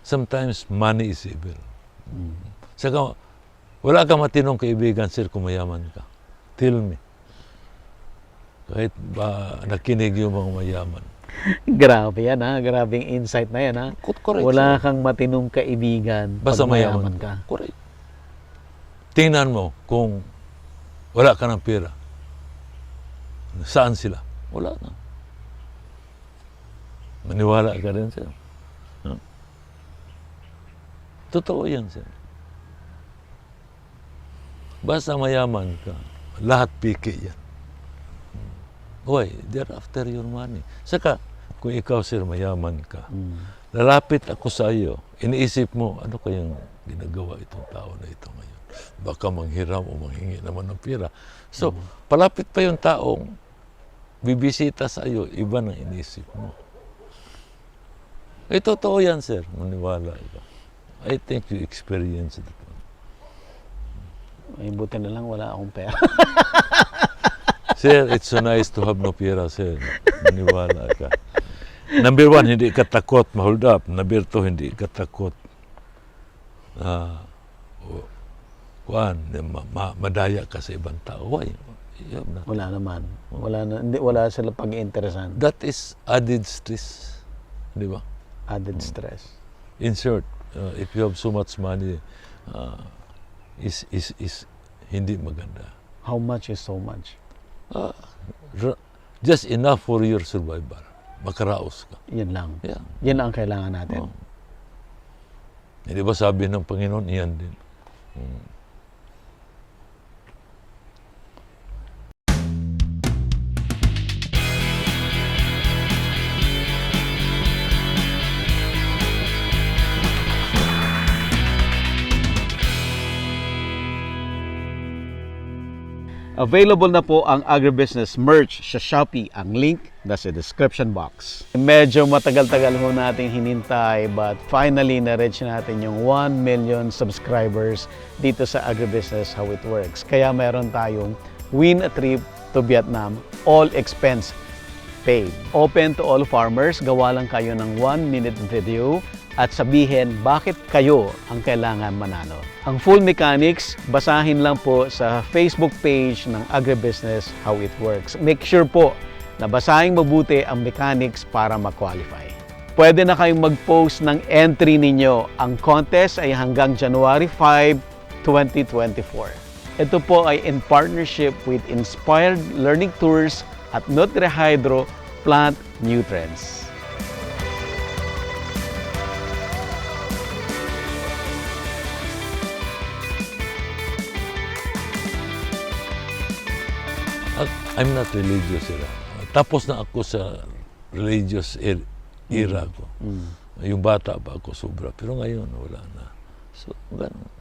sometimes money is evil. Saka, wala ka matinong kaibigan, sir, kung mayaman ka. Tell me. Kahit ba nakinig yung mga mayaman. Grabe yan, ha? Grabing insight na yan, ha? Correct. Wala sir. kang matinong kaibigan Basta pag mayaman ka. Correct. Tingnan mo kung wala ka ng pera. Saan sila? Wala na. Maniwala ka rin, sir. Huh? Totoo yan, sir. Basta mayaman ka, lahat piki yan. Why? They're after your money. Saka, kung ikaw, sir, mayaman ka, lalapit ako sa iyo, iniisip mo, ano kayang ginagawa itong tao na ito ngayon? Baka manghiram o manghingi naman ng pera. So, palapit pa yung taong bibisita sa iyo, iba nang iniisip mo. Eh, totoo yan, sir. Maniwala ka. I think you experienced it. Ay, buti na lang wala akong pera. Sir, it's so nice to have no pera, sir. Maniwala ka. Number one, hindi ka takot ma-hold up. Number two, hindi ka takot madaya ka sa ibang tao. Why? Wala naman. Wala sila pag-interesan. That is added stress. Di ba? Added stress. In short, if you have so much money, is hindi maganda. How much is so much? Just enough for your survival. Makaraos ka. Yan lang. Yeah. Yan ang kailangan natin. Hindi ba sabi ng Panginoon, iyan din. Available na po ang agribusiness merch sa Shopee. Ang link nasa description box. Medyo matagal-tagal ho natin hinintay but finally na-reach natin yung 1 million subscribers dito sa Agribusiness How It Works. Kaya meron tayong win a trip to Vietnam, all expense paid. Open to all farmers, gawa lang kayo ng 1-minute video at sabihin bakit kayo ang kailangan manalo. Ang full mechanics, basahin lang po sa Facebook page ng Agribusiness How It Works. Make sure po na basahin mabuti ang mechanics para ma-qualify. Pwede na kayong mag-post ng entry ninyo. Ang contest ay hanggang January 5, 2024. Ito po ay in partnership with Inspired Learning Tours at NutriHydro Plant Nutrients. I'm not religious era. Tapos na ako sa religious era ko. Yung bata pa ako sobra. Pero ngayon, wala na. So, gano'n.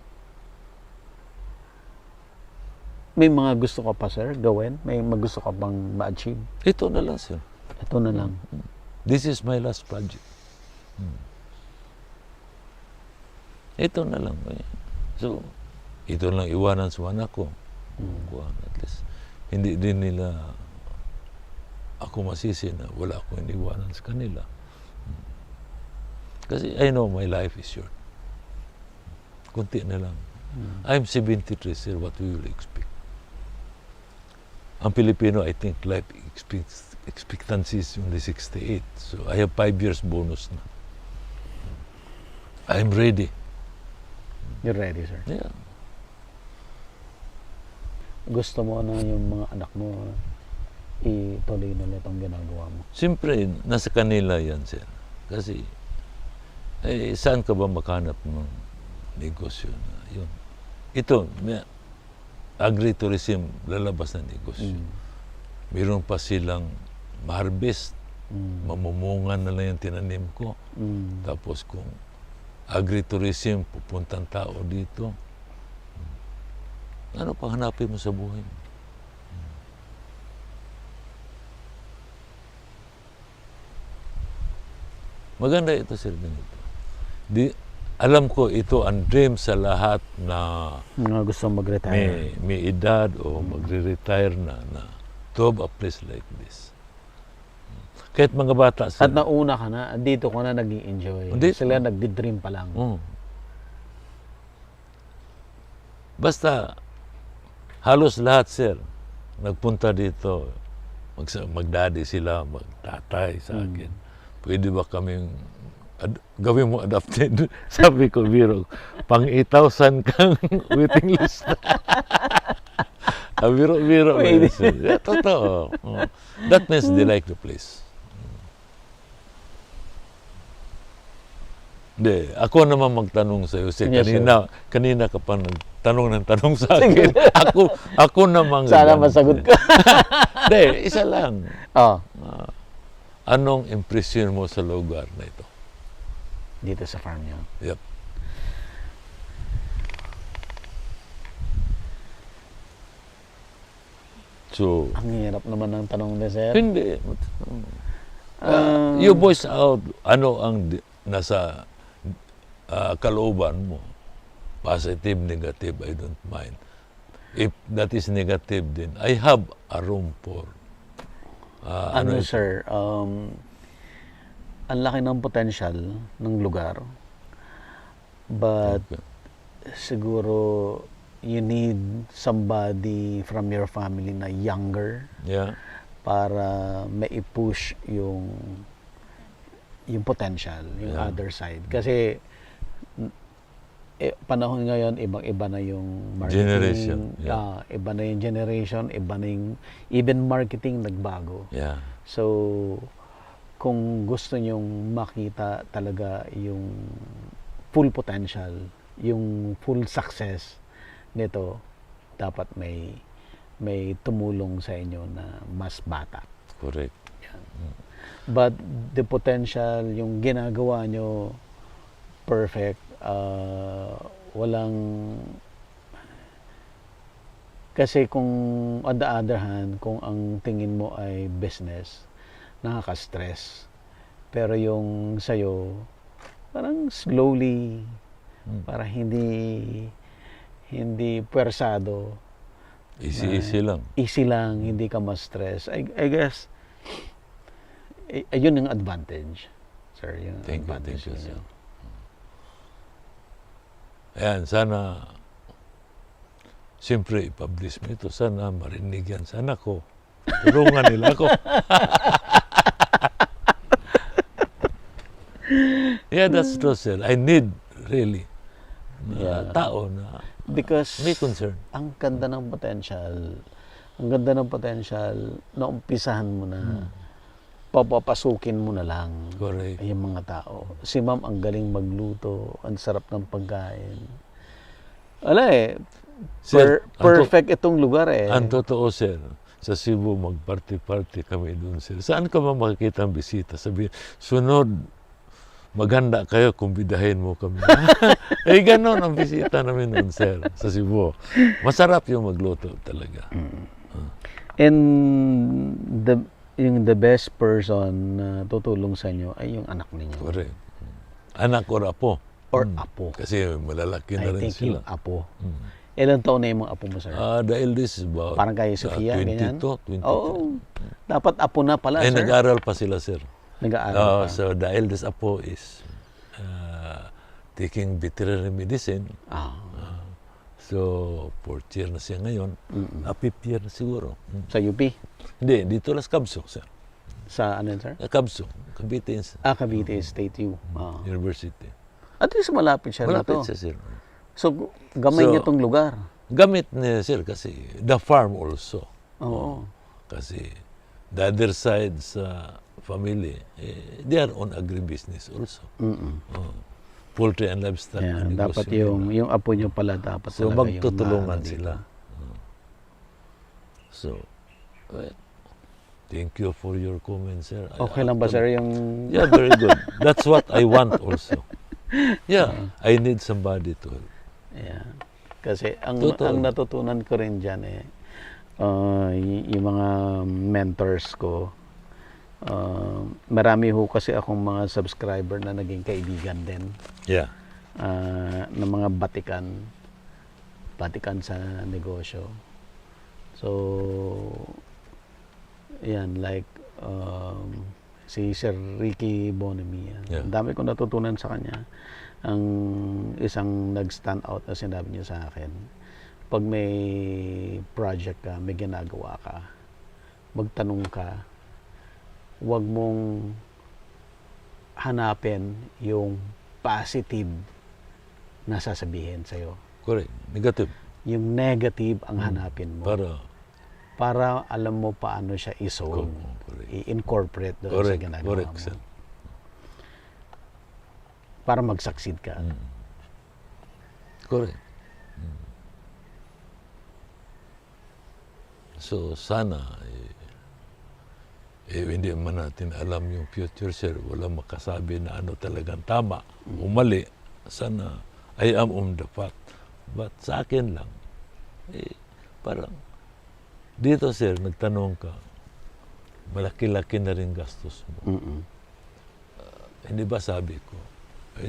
May mga gusto ka pa, sir, gawin? May mga gusto ka bang ma-achieve? Ito na lang, sir. Ito na lang. This is my last project. Ito na lang. So, ito lang iwanan sa anak ko. At least, hindi din nila ako masisi na wala akong iniwanan sa kanila. Kasi I know my life is short. Kunti na lang. I'm 73, sir. What we will expect? Ang Pilipino, I think life expectancy is only 68. So I have 5 years bonus na. I'm ready. You're ready, sir? Yeah. Gusto mo na yung mga anak mo ituloy nila itong ginagawa mo? Siyempre, nasa kanila yan, sir. Kasi, saan ka ba makahanap ng negosyo na yun? Ito, agritourism, lalabas na negosyo. Mayroon pa silang ma-harvest, mamumungan na lang yung tinanim ko. Tapos kung agritourism, pupuntang tao dito, ano pang hanapin mo sa buhay mo? Maganda ito, sir, ganito. Alam ko ito ang dream sa lahat na Mga gusto mag-retire. may edad o magre-retire na to have a place like this. Kahit mga bata At sila. nauna ka na, dito ka na nag-i-enjoy. Hindi. Sila nagdi-dream pa lang. Mm. Basta, halos lahat, sir, nagpunta dito. Magdaddy sila, magtatay sa akin. Pwede ba kaming gawin mo adopted? Sabi ko, biro, pang 8,000 kang waiting list. Biro. Pwede. Yeah, totoo. That means they like the place. Hindi, ako naman magtanong sa iyo. Yes, sir. Kanina ka pa nagtanong ng tanong sa akin. Ako naman. Sana masagot ka. Hindi, isa lang. Oh, Anong impression mo sa lugar na ito? dito sa farm niyo. Yep. So, Ang hirap naman ng tanong ni sir. hindi. Um, You voice out ano ang nasa kalooban mo. Positive, negative, I don't mind. If that is negative, then I have a room for ano sir, ang laki ng potential ng lugar. But siguro you need somebody from your family na younger Yeah. para mai-push yung potential, yung Yeah. other side. Kasi panahon ngayon, ibang-iba na yung marketing. Generation, yeah. Iba na yung generation, iba na yung, even marketing nagbago. Yeah. So, kung gusto nyong makita talaga yung full potential, yung full success nito, dapat may tumulong sa inyo na mas bata. Correct. But the potential, yung ginagawa nyo, perfect. Walang... Kasi kung on the other hand, kung ang tingin mo ay business, nakaka-stress. Pero yung sa'yo, parang slowly, para hindi pwersado. Easy lang. Easy lang, hindi ka ma-stress. I guess, ayun yung advantage. Sir, yung Thank you, advantage sir. ninyo. Ayan, sana siyempre i-publish mo ito. Sana marinig yan. Sana ko. Tulungan nila ako. Yeah, that's true, sir. I need really tao na Because may concern. ang ganda ng potential, na umpisahan mo na, papapasukin mo na lang Correct. yung mga tao. Si ma'am ang galing magluto, ang sarap ng pagkain. Wala Sir, perfect itong lugar eh. Ang totoo, sir, sa Cebu, mag-party-party kami doon, sir. Saan ka ba makikita ang bisita? Sabi, sunod, maganda kayo, kumbidahin mo kami. Ganon ang bisita namin doon, sir, sa Cebu. Masarap yung magluto talaga. And the best person na tutulong sa inyo ay yung anak ninyo. Correct. Anak or apo. Or apo. Kasi malalaki na I rin think sila. yung apo. Ilan taon na yung mga apo mo, sir? The eldest is about Parang kay Sofia, 22, ganyan? 22. Oo. Dapat apo na pala, Ay, sir. nag-aral pa sila, sir. Nag-aaral pa. So, the eldest apo is taking veterinary medicine. So, 4th year na siya ngayon. 5th year na siguro. Sa UP? Hindi, dito lang sa Kabsok, sir. Sa ano yun, sir? Kabsok, Cavite Cavite State U. University. At least malapit siya Malapit rito. siya, sir. So, gamay So, niyo tong lugar. Gamit niya, sir, kasi the farm also. Oo. Kasi the other side sa family, they are on agribusiness also. Poultry and livestock. Yeah, ang dapat negosyo nila. yung apo niyo pala dapat So, talaga yung magtutulungan maano dito. sila. So, well, thank you for your comments, sir. Okay lang ba, sir, yung... Yeah, very good. That's what I want also. Yeah, I need somebody to help. Yeah. Kasi ang Totoo. natutunan ko rin diyan yung mga mentors ko, marami ho kasi akong mga subscriber na naging kaibigan din Yeah. ng mga batikan sa negosyo. So yan, like si Sir Ricky Bonamia. Yeah. Ang dami kong natutunan sa kanya. Ang isang nag-stand out na sinabi niya sa akin, pag may project ka, may ginagawa ka, magtanong ka, huwag mong hanapin yung positive na sasabihin sa'yo. Correct. Negative. Yung negative ang hanapin mo. Para alam mo paano siya i-solve, i-incorporate doon sa Correct. ginagawa Correct, mo. sir. Para mag-succeed ka. Correct. So, sana, hindi man natin alam yung future, sir. Walang makasabi na ano talagang tama o mali. Sana, I am on the path. But sa akin lang, parang, dito, sir, nagtanong ka, malaki-laki na rin gastos mo. Hindi ba sabi ko,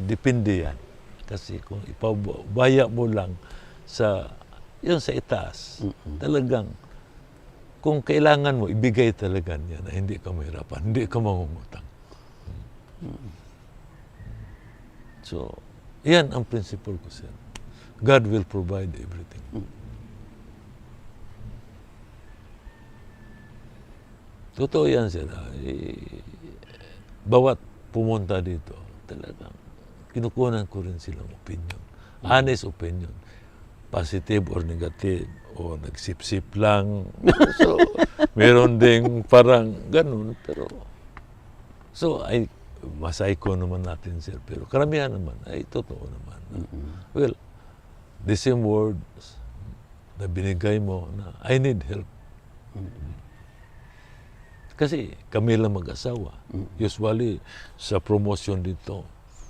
depende yan. Kasi kung ipabaya mo lang sa, yun sa itaas, talagang, kung kailangan mo, ibigay talaga niya na hindi ka mahirapan, hindi ka mangungutang. So, yan ang principle ko, sir. God will provide everything. Totoo yan, sir. Bawat pumunta dito, talagang kinukunan ko rin silang opinion. Honest opinion. Positive or negative. O nagsip-sip lang. So, meron ding parang ganun. Pero, so, masay ko naman natin, sir. Pero karamihan naman, ay totoo naman. Well, the same words na binigay mo na, I need help. Kasi kami lang mag-asawa. Usually, sa promotion dito,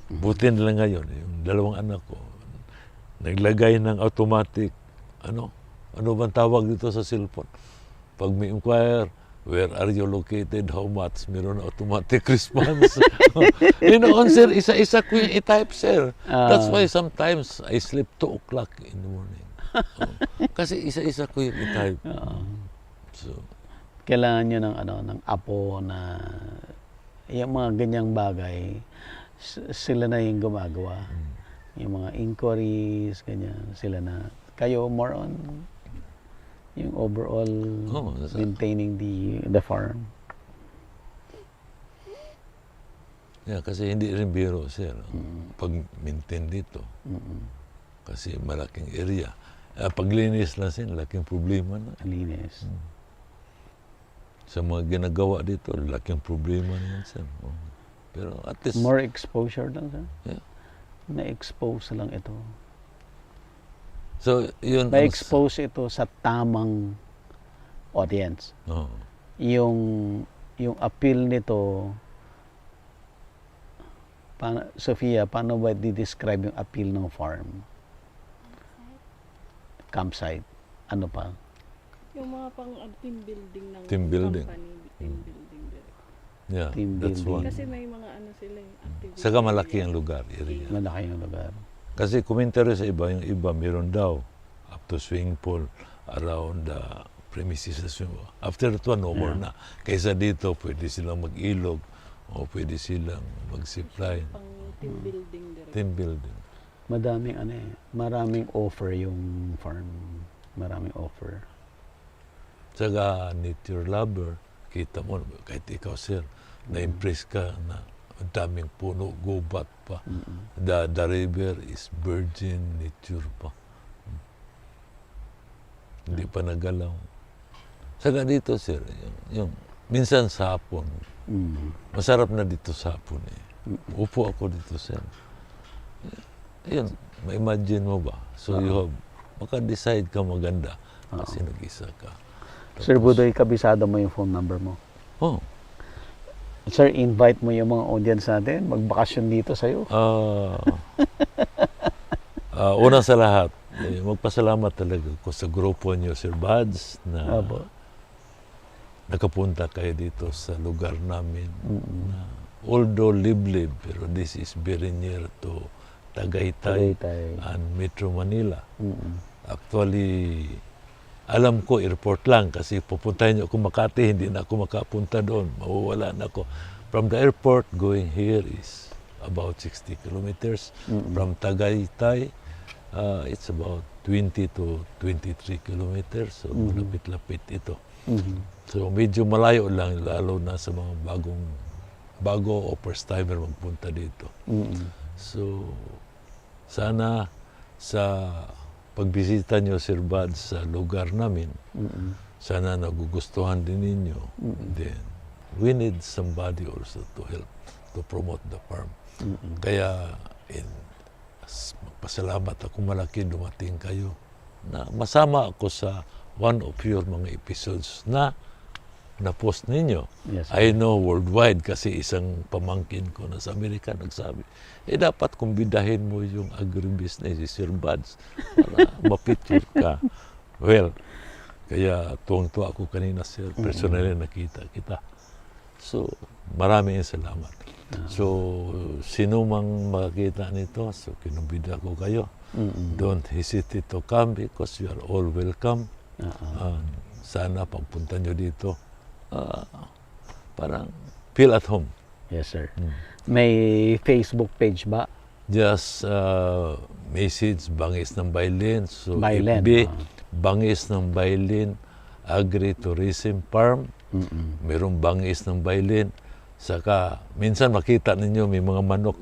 buti nila ngayon, yung dalawang anak ko, naglagay ng automatic, ano bang tawag dito sa cellphone? Pag may inquire, where are you located, how much, meron na automatic response. Sir, isa-isa ko yung i-type, sir. That's why sometimes I sleep 2 o'clock in the morning. Kasi isa-isa ko yung i-type. So, kailangan nyo ng apo na yung mga ganyang bagay, sila na yung gumagawa. Yung mga inquiries, ganyan, sila na. Kayo more on yung overall maintaining the farm. Yeah, kasi hindi rin biro, sir. Pag-maintain dito. Kasi malaking area. Paglinis lang, sir, laking problema na. Linis. Sa mga ginagawa dito, laking problema naman, sir. Pero at least... More exposure lang, sir? Yeah. Na-expose lang ito. So, yun... Na-expose ito sa tamang audience. Yung appeal nito, Sofia, paano ba di-describe yung appeal ng farm? Campsite. Ano pa? Yung mga pang team building ng Team building. company. Team building direct. Yeah, Team that's building. one. Kasi may mga activity. Saka malaki ang lugar, area. Malaki yung lugar. Kasi commentary sa iba, yung iba meron daw up to swimming pool around the premises. After that one, no more na. Kaysa dito, pwede silang mag-ilog o pwede silang mag-zipline. Pang team building direct. Team building. Maraming offer yung farm. Maraming offer. Saka nature lover, kita mo, kahit ikaw, sir, na-impress ka na ang daming puno, gubat pa. The river is virgin nature pa. Hindi pa nagalaw. Saka dito, sir, yung minsan sa hapon, masarap na dito sa hapon eh. Upo ako dito, sir. Ayun, ma-imagine mo ba? So you have, maka-decide ka maganda kasi nag-isa ka. Sir Budoy, kabisado mo yung phone number mo. Sir, invite mo yung mga audience natin, magbakasyon dito sa'yo. Una sa lahat, magpasalamat talaga ko sa grupo niyo, Sir Buds, na nakapunta kayo dito sa lugar namin. Na, although liblib, pero this is very near to Tagaytay and Metro Manila. Actually, alam ko airport lang kasi pupuntahin niyo ako Makati, hindi na ako makapunta doon, mawawala na ako. From the airport going here is about 60 kilometers. From Tagaytay, it's about 20 to 23 kilometers. So malapit-lapit ito. So medyo malayo lang, lalo na sa mga bago o first timer magpunta dito. So sana sa pagbisita nyo, Sir Bud, sa lugar namin, sana nagugustuhan din ninyo. Then we need somebody also to help to promote the farm. Kaya pasalamat ako malaki dumating kayo na masama ako sa one of your mga episodes na na-post ninyo. Yes, sir. I know worldwide kasi isang pamangkin ko na sa Amerika nagsabi, dapat kumbidahin mo yung agribusiness, si Sir Buds, para mapicture ka. Well, kaya tuwang-tuwa ako kanina, Sir. Personally nakita kita. So, maraming salamat. So, sino mang makakita nito, so kinumbida ko kayo. Don't hesitate to come because you are all welcome. Sana pagpunta nyo dito, parang feel at home. Yes, sir. May Facebook page ba? Just message Bangis ng Bailin. So, Bailin, FB, Bangis ng Bailin, Agri-Tourism Farm. Mayroong Bangis ng Bailin. Saka, minsan makita ninyo may mga manok.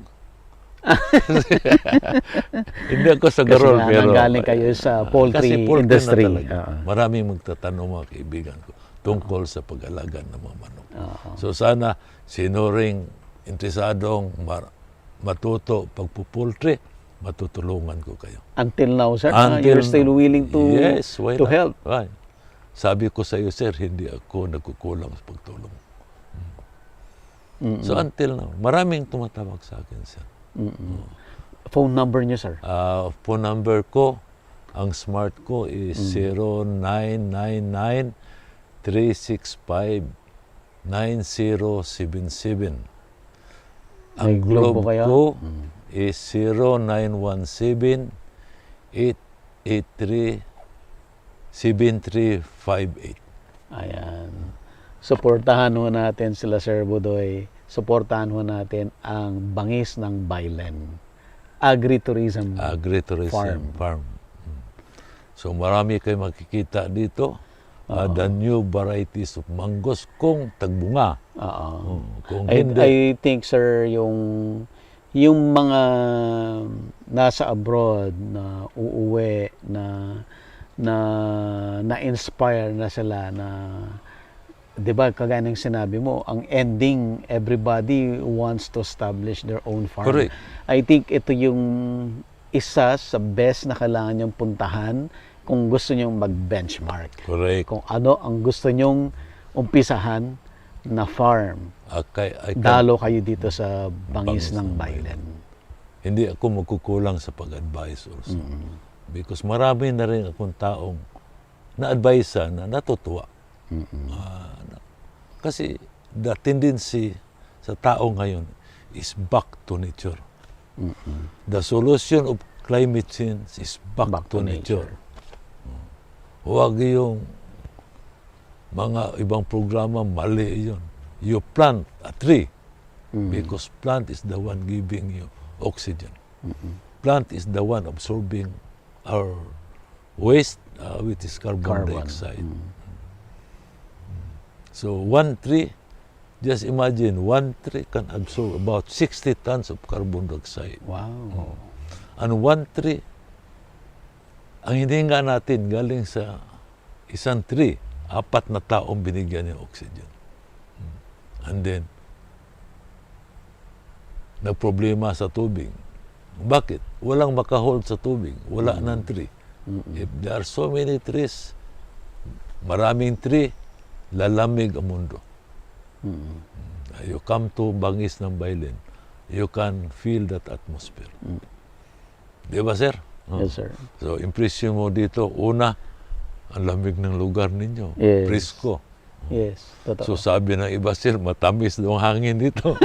Hindi ako sa garol, Kasi pero nanggaling kayo sa poultry kasi poultry industry. na talaga. Maraming magtatanong mga kaibigan ko tungkol sa pag-alaga ng mga manok. So sana sino ring interesadong matuto pagpupultri, matutulungan ko kayo. Until now, sir, Until you're still willing to yes, why to not? help. Why? Sabi ko sa iyo, sir, hindi ako nagkukulang sa pagtulong. So until now, maraming tumatawag sa akin, sir. Phone number niyo, sir? Phone number ko, ang smart ko is 0999-365-9077. Ang May Globo Globe kaya? ko is 0917-883-7358. Ayan. Suportahan ho natin sila, Sir Budoy. Suportahan ho natin ang Bangis ng Bailen. Agri-tourism Agri-tourism farm. So marami kayo makikita dito. The new varieties of mangoes kung tagbunga. Kung hindi. I think, sir, yung mga nasa abroad na uuwi na inspire na sila na, 'di ba, kagaya ng sinabi mo, ang ending, everybody wants to establish their own farm. Correct. I think ito yung isa sa best na kailangan niyong puntahan kung gusto niyong mag-benchmark. Correct. Kung ano ang gusto niyong umpisahan na farm. I can- Dalo kayo dito sa Bangis Bangis ng ng Bailen. hindi ako magkukulang sa pag-advise also. Because marami na rin akong taong na-advise na natutuwa. Kasi the tendency sa tao ngayon is back to nature. The solution of climate change is back to nature. Huwag yung mga ibang programa, mali yun. You plant a tree because plant is the one giving you oxygen. Plant is the one absorbing our waste, which is carbon dioxide. So one tree, just imagine, one tree can absorb about 60 tons of carbon dioxide. Wow. And one tree, ang hininga natin galing sa isang tree, 4 na taong binigyan ng oxygen. And then, nagproblema sa tubig. Bakit? Walang makahold sa tubig. Wala ng tree. If there are so many trees, maraming tree, lalamig ang mundo. You come to Bangis ng Bailen, you can feel that atmosphere. Di ba, sir? Yes, sir. So, impression mo dito, una, ang lamig ng lugar ninyo. Yes. Presko. Yes, totoo. So, sabi ng iba, sir, matamis daw ang hangin dito.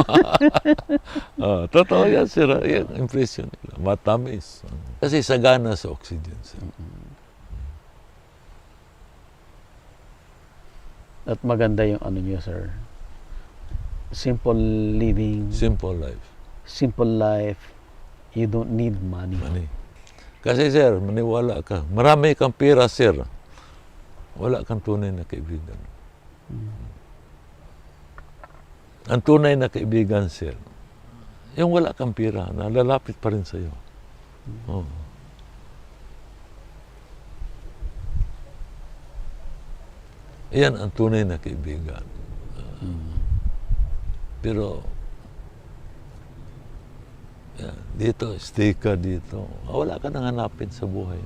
Totoo yan, sir. Yung impression nila. Matamis. Kasi sagana sa oxygen, sir. At maganda yung ano niyo, sir. Simple living, Simple life. simple life. You don't need money. Money. Kasi sir, maniwala ka. Marami kang pera, sir. Wala kang tunay na kaibigan. Ang tunay na kaibigan, sir, yung wala kang pera, nalalapit pa rin sa'yo. Oh. Yan ang tunay na kaibigan. Pero, yan, dito, stay ka dito. Wala ka nang hanapin sa buhay.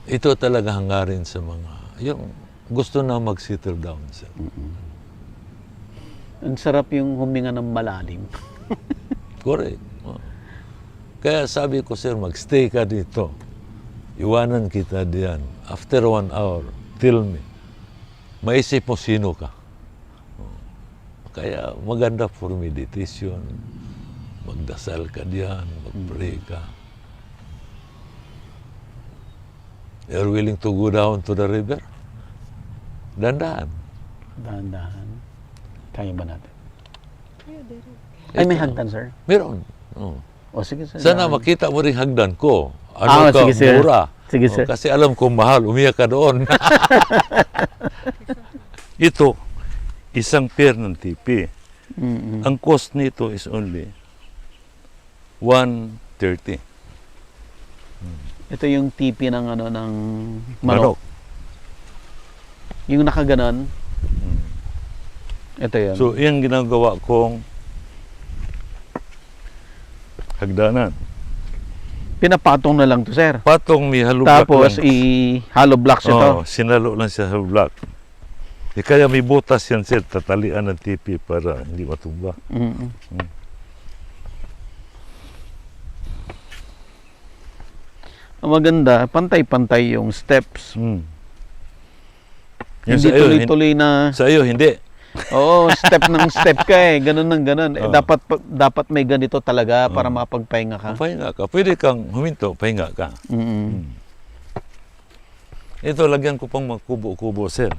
Ito talaga hangarin sa mga, yung gusto na mag-settle down, sir. Ang sarap yung huminga ng malalim. Correct. Oh. Kaya sabi ko, sir, mag-stay ka dito. Iwanan kita diyan. After 1 hour, tell me. Maisip mo sino ka. Oh. Kaya maganda for meditation. Magdasal ka diyan, mag-pray ka. You're willing to go down to the river? Dandahan. Dahan-dahan. Kaya ba natin? Kaya Derek. Ay, may hagdan, sir. Meron. Oh. O, sige, sir. Sana makita mo rin hagdan ko. Ah, Ano ka, sige, sir. mura. Sige, Oh, sir. kasi alam ko mahal, umiyak ka doon. Ito, isang pair ng TV. Mm-mm. Ang cost nito is only 130. Ito yung tipi ng ano ng manok. Yung nakaganon. Ito yun. So, yan ginagawa kong hagdanan. Pinapatong na lang to, sir. Patong may hollow block Tapos lang. i-hollow blocks ito. Oo, sinalo lang siya sa block. Kaya may butas yan, sir. Tatalian ng TV para hindi matumba. Mm-mm. Ang maganda, pantay-pantay yung steps. Yung Hindi sa iyo, tuloy-tuloy na, sa iyo, hindi. oo, step ng step ka eh. Ganun ng ganun. Eh, Oo. dapat may ganito talaga para mapagpahinga ka. Pahinga ka. Pwede kang huminto, pahinga ka. Mm-mm. Ito, lagyan ko pang mga kubo-kubo, sir.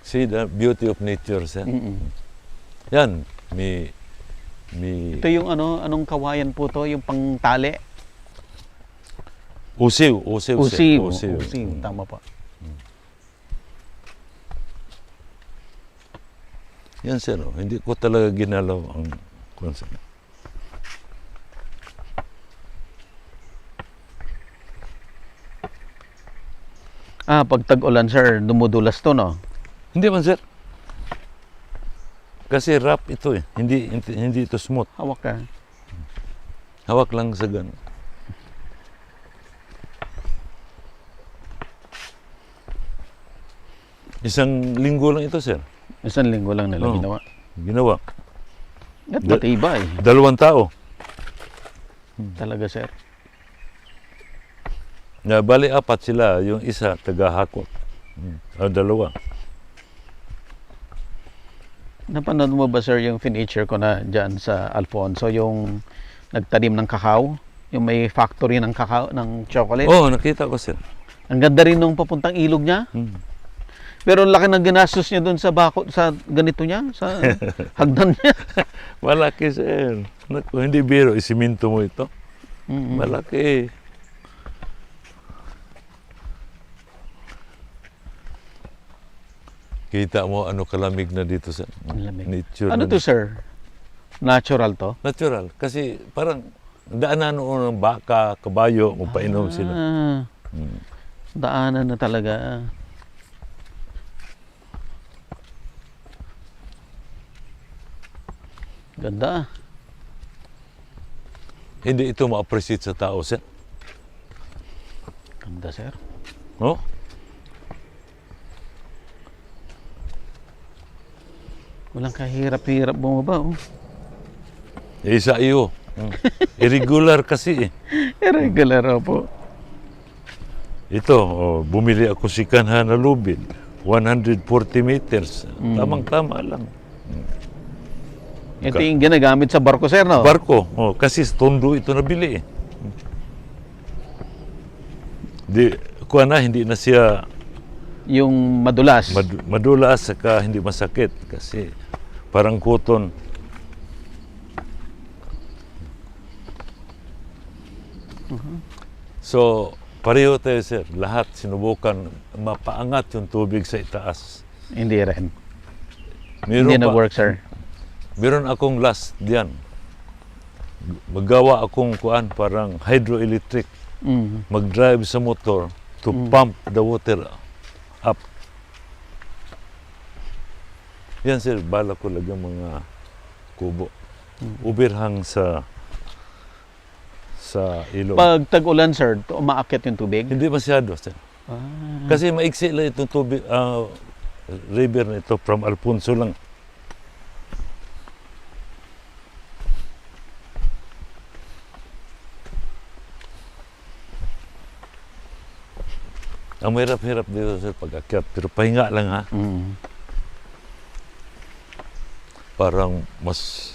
See the beauty of nature, sir. Mm-mm. Yan, may Ito yung ano, anong kawayan po to? Yung pangtali? usiw, sir. Usiw. Usiw. Usiw. Tama po. Yan, sir. Oh. Hindi ko talaga ginalaw ang concept. Pag tag-ulan, sir, dumudulas to, no? Hindi man, sir. Kasi rough ito eh. Hindi ito smooth. Hawak ka. Hawak lang sa gan. Isang linggo lang ito, sir. Isang linggo lang nila Oo. ginawa. Ginawa. At matibay. 2 tao. Talaga, sir. Na bali 4 sila, yung isa taga-hakot. O 2. Napanood mo ba, sir, yung finiture ko na dyan sa Alfonso, yung nagtanim ng kakao? Yung may factory ng kakao, ng chocolate? Oh, nakita ko, sir. Ang ganda rin nung papuntang ilog niya. Pero ang laki ng ginastos niya doon sa bako, sa ganito niya, sa hagdan niya. Malaki, sir. Naku, hindi biro, isiminto mo ito. Mm-mm. Malaki. Kita mo ano kalamig na dito sa Ang lamig. nature. Ano na- to, sir? Natural to? Natural. Kasi parang daanan noon ng baka, kabayo, magpainom sila. Ah, daanan na talaga. Ganda. Hindi ito ma-appreciate sa tao, sir. Ganda, sir. No? Walang kahirap-hirap bumaba, oh. Eh, sa iyo. Irregular kasi eh. Irregular po. Ito, bumili ako si Kanha na lubid. 140 meters. Tamang-tama lang. Ito yung ginagamit sa barko, sir, no? Barko. Oh, kasi sa Tondo ito nabili eh. Di, kuha na, hindi na siya Yung madulas. madulas saka hindi masakit kasi parang cotton. So, pareho tayo sir. Lahat sinubukan mapaangat yung tubig sa itaas. Hindi rin. Meron Hindi pa- nag-work, sir. Meron akong last diyan. Magawa akong kuan parang hydroelectric. Mm. Mag-drive sa motor to pump the water up. Yan sir, bala ko lagyan mga kubo. Ubirhang sa ilog. Pag tag-ulan, sir, umaakyat yung tubig. Hindi masyado sir. Kasi maiksi lang itong tubig, river na ito from Alfonso lang. Ang mahirap-hirap dito sir pag-akyat, pero pahinga lang ha. Mm. Parang mas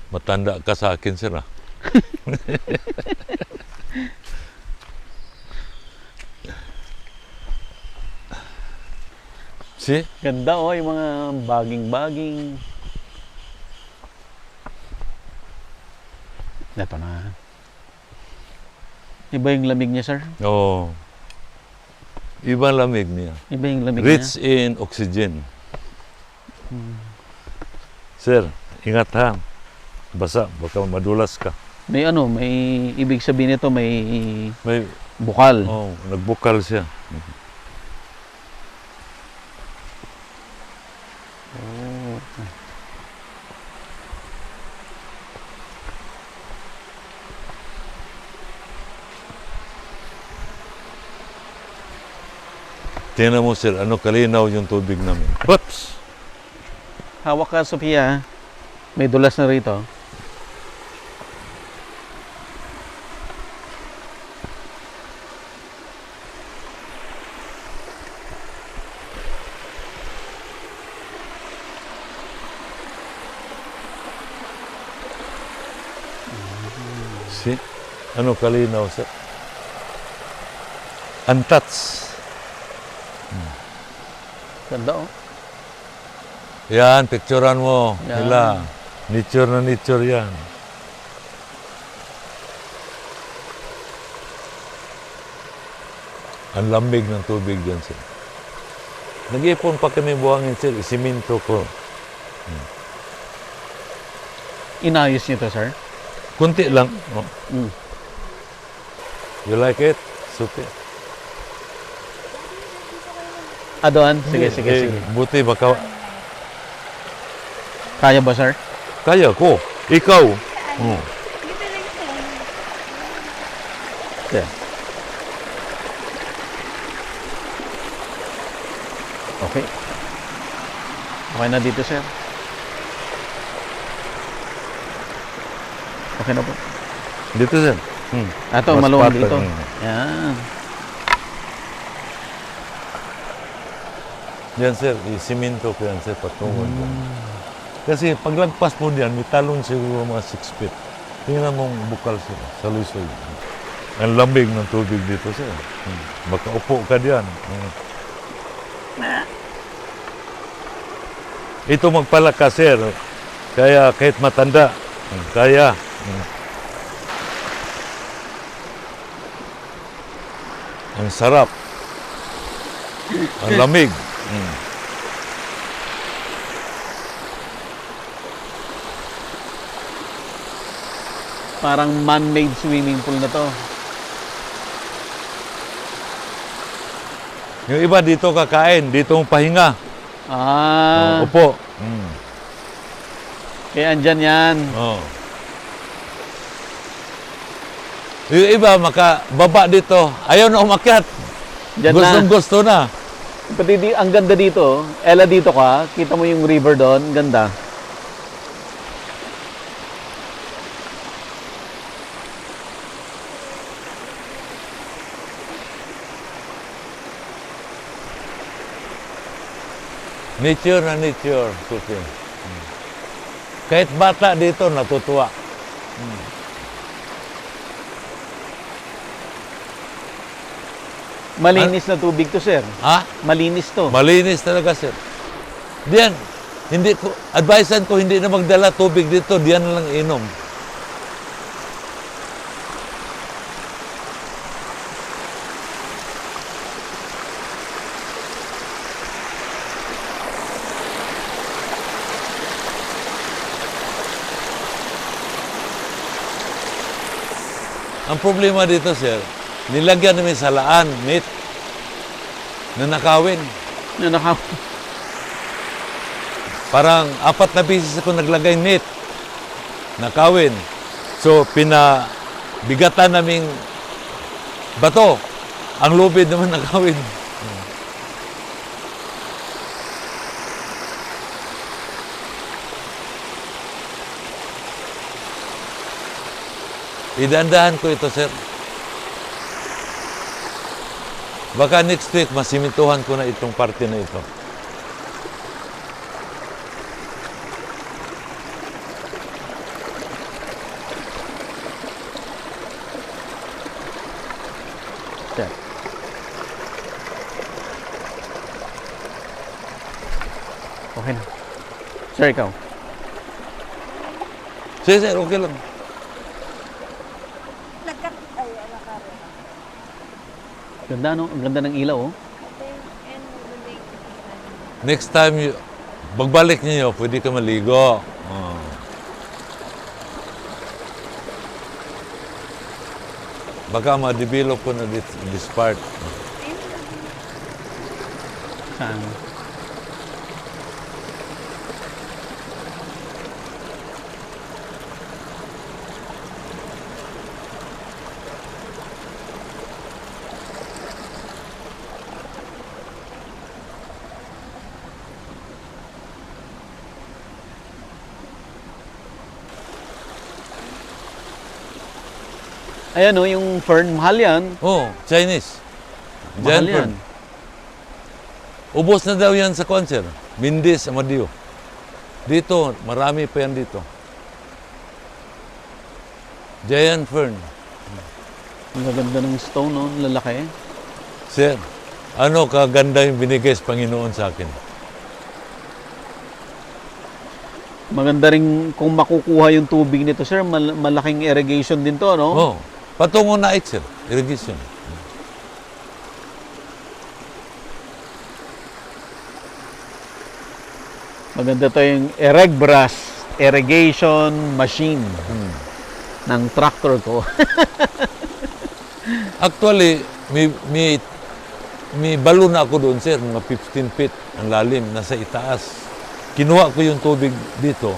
matanda ka sa akin sir ha. See? Ganda, oh, yung mga baging-baging. Ito na. Iba yung lamig niya, sir. Oo. Ibang lamig niya. Iba yung lamig Rich in oxygen. Sir, ingat ha. Basa, baka madulas ka. May ano, may ibig sabihin nito, may May, bukal. nagbukal siya. Tingnan mo sir, ano kalinaw yung tubig namin. Whoops! Hawak ka, Sophia. May dulas na rito. See? Ano kalinaw sir? Untouched. Ganda, oh. Yan, picturean mo. Yan. Nila. Nature na nature yan. Ang lamig ng tubig dyan, sir. Nag-ipon pa kami buhangin, sir. Isiminto ko. Inayos niyo to, sir? Kunti lang. Oh. Mm. You like it? Super. Doon? Sige, sige, Eh, sige. Buti baka... Kaya ba, sir? Kaya ko. Ikaw. Oh. Dito lang siya. Yeah. Okay. Okay na dito, sir. Okay na po. Dito, sir. Ito, Mas maluwag patag. dito. Yan. Yan, sir. Isiminto ko yan, sir. Patungo dyan. Kasi paglagpas mo diyan, may talon siguro mga 6 feet. Tingnan mong bukal siya, salusoy. Ang lamig ng tubig dito, sir. Baka upo ka diyan. Ito magpalakas, sir. Kaya kahit matanda, kaya. Ang sarap. Ang lamig. Parang man-made swimming pool na to. Yung iba dito kakain, dito pahinga. Upo. Kaya andyan yan. Oh. Yung iba makababa dito, ayaw na umakyat. Dyan Gustong na. gusto na. Pati ang ganda dito. Ella, dito ka. Kita mo yung river doon. Ganda. Nature na nature, Suki. Kahit bata dito, natutuwa. Malinis na tubig to, sir. Ha? Malinis to. Malinis talaga, sir. Diyan, hindi ko, advisean ko hindi na magdala tubig dito, diyan na lang inom. Ang problema dito, sir, nilagyan namin sa laan, net, na nakawin. Na Parang 4 na beses ako naglagay net, nakawin. So, pinabigatan naming bato. Ang lubid naman nakawin. Idandahan ko ito, sir. Baka next week, masimintuhan ko na itong parte na ito. Sir. Okay na. Sir, ikaw. Sige, sir, okay lang. Nagkat... Ay, nakari. Ganda, no? Ang ganda ng ilaw, oh. And maling... Next time, pagbalik niyo, pwede ka maligo. Oh. Baka ma-develop ko na this part. Saan? Ayan, oh, yung fern, mahal yan. Oh, Chinese. Mahal Giant yan. fern. Ubos na daw yan sa concert. Mindis, Amadio. Dito, marami pa yan dito. Giant fern. Ang gaganda ng stone, no? Ang lalaki. Sir, ano kaganda yung binigay sa Panginoon sa akin? Maganda rin kung makukuha yung tubig nito, sir. Malaking irrigation din to, no? Oh, patungo na it, sir. Irrigation. Maganda to yung Eregbras irrigation machine ng tractor ko. Actually, may balon na ako doon, sir. Mga 15 feet ang lalim, nasa itaas. Kinuha ko yung tubig dito,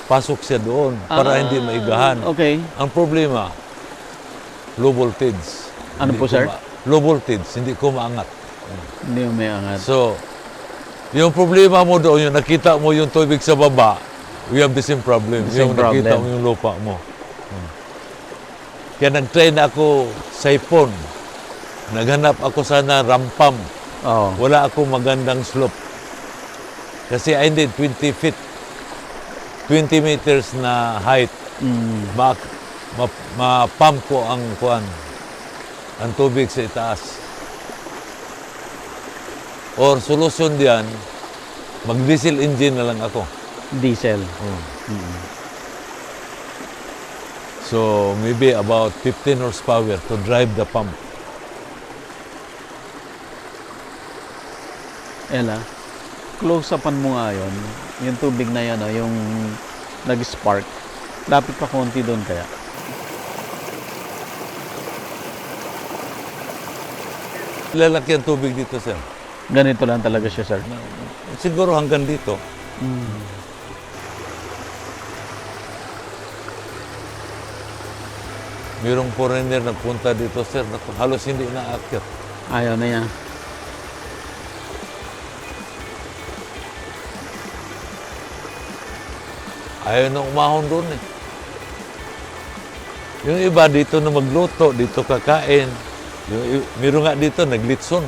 pasok siya doon para hindi maigahan. Okay. Ang problema, low voltage. Ano Hindi po, ko sir? Low voltage, hindi ko maangat. Hindi mo may angat. So, yung problema mo doon, yung nakita mo yung tubig sa baba, we have the same problem. The same yung nakita problem. mo yung lupa mo. Kaya nag-try na ako sa ipon. Naghanap ako sana rampam. Oo. Wala ako magandang slope. Kasi I need 20 feet, 20 meters na height. Ma-pump ko ang tubig sa itaas. Or solusyon diyan, mag-diesel engine na lang ako. Diesel. So maybe about 15 horsepower to drive the pump. Ela, close-upan mo nga yun. Yung tubig na yan, yung nag-spark. Lapit pa konti doon kaya. Lalaki ang tubig dito, sir. Ganito lang talaga siya, sir. Siguro hanggang dito. Mayroong foreigner nagpunta dito, sir. Naku, halos hindi naakyat. Ayaw na yan. Ayaw na umahon doon eh. Yung iba dito na magluto, dito kakain. Meron nga dito, naglitson.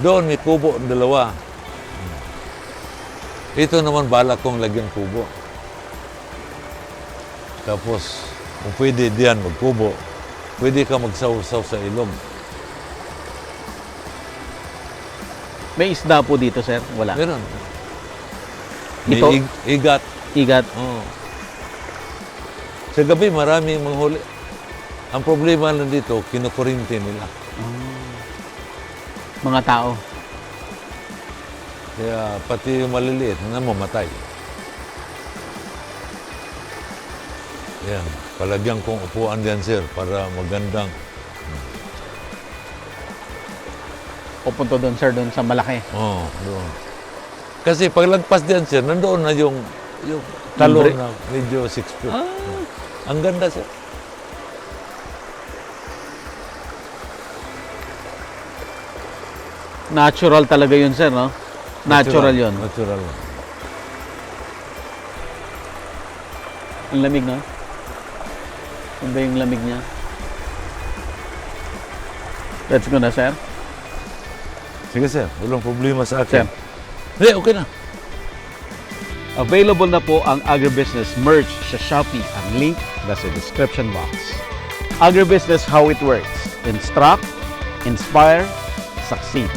Doon may kubo, dalawa. Ito naman balak kong lagyan kubo. Tapos, kung pwede diyan magkubo, pwede ka magsaw-saw sa ilog. May isda po dito, sir? Wala. Meron. May Ito? igat. Igat. Oo. Sa gabi, marami manghuli. Ang problema lang dito, kinukurinti nila. Mga tao. Kaya pati yung maliliit na mamatay. Yan. Palagyan kong upuan diyan, sir, para magandang. Pupunto doon, sir, doon sa malaki. Oo, doon. Kasi paglagpas diyan, sir, nandoon na yung talo Libre. na medyo 6 feet. Ang ganda, sir. Natural talaga yun, sir, no? Natural yun. Natural. Ang lamig, no? Ang yung lamig niya. Let's go na, sir. Sige, sir. Walang problema sa Sir. akin. Hindi, okay na. Available na po ang agribusiness merch sa Shopee. Ang link nasa description box. Agribusiness, how it works. Instruct, inspire, succeed.